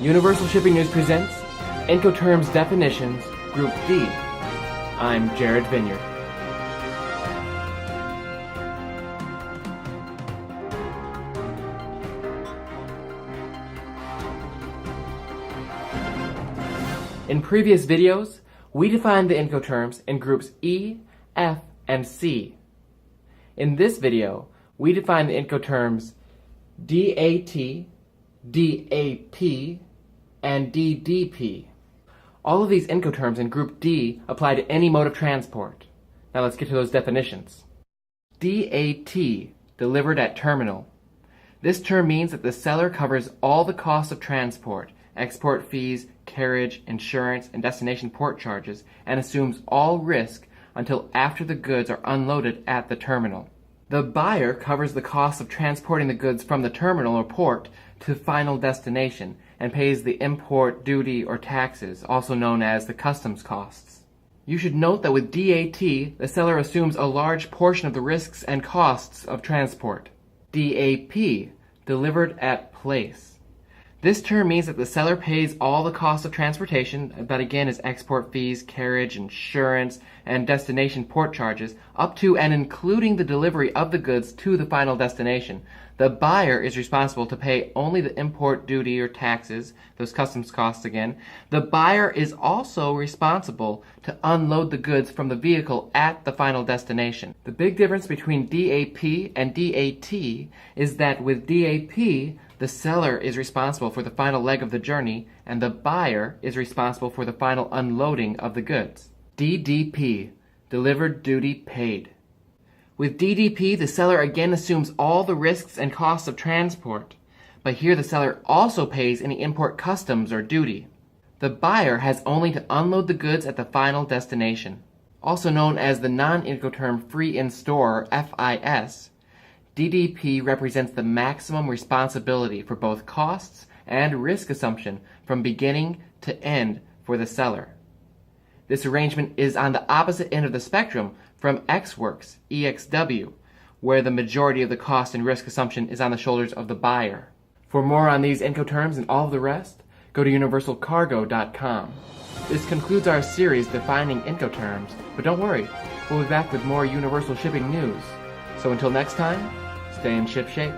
Universal Shipping News presents Incoterms Definitions, Group D. I'm Jared Vineyard. In previous videos, we defined the Incoterms in groups E, F, and C. In this video, we define the Incoterms DAT, DAP, and DDP. All of these Incoterms in Group D apply to any mode of transport. Now let's get to those definitions. DAT, delivered at terminal. This term means that the seller covers all the costs of transport, export fees, carriage, insurance, and destination port charges, and assumes all risk until after the goods are unloaded at the terminal. The buyer covers the costs of transporting the goods from the terminal or port to final destination and pays the import duty or taxes, also known as the customs costs. You should note that with DAT, the seller assumes a large portion of the risks and costs of transport. DAP, delivered at place. This term means that the seller pays all the costs of transportation, that again is export fees, carriage, insurance, and destination port charges, up to and including the delivery of the goods to the final destination. The buyer is responsible to pay only the import duty or taxes, those customs costs again. The buyer is also responsible to unload the goods from the vehicle at the final destination. The big difference between DAP and DAT is that with DAP, the seller is responsible for the final leg of the journey, and the buyer is responsible for the final unloading of the goods. DDP, delivered duty paid. With DDP, the seller again assumes all the risks and costs of transport, but here the seller also pays any import customs or duty. The buyer has only to unload the goods at the final destination. Also known as the non-Incoterm free in store, or FIS, DDP represents the maximum responsibility for both costs and risk assumption from beginning to end for the seller. This arrangement is on the opposite end of the spectrum from XWorks, EXW, where the majority of the cost and risk assumption is on the shoulders of the buyer. For more on these Incoterms and all of the rest, go to universalcargo.com. This concludes our series defining Incoterms, but don't worry, we'll be back with more Universal Shipping news. So until next time, stay in ship shape.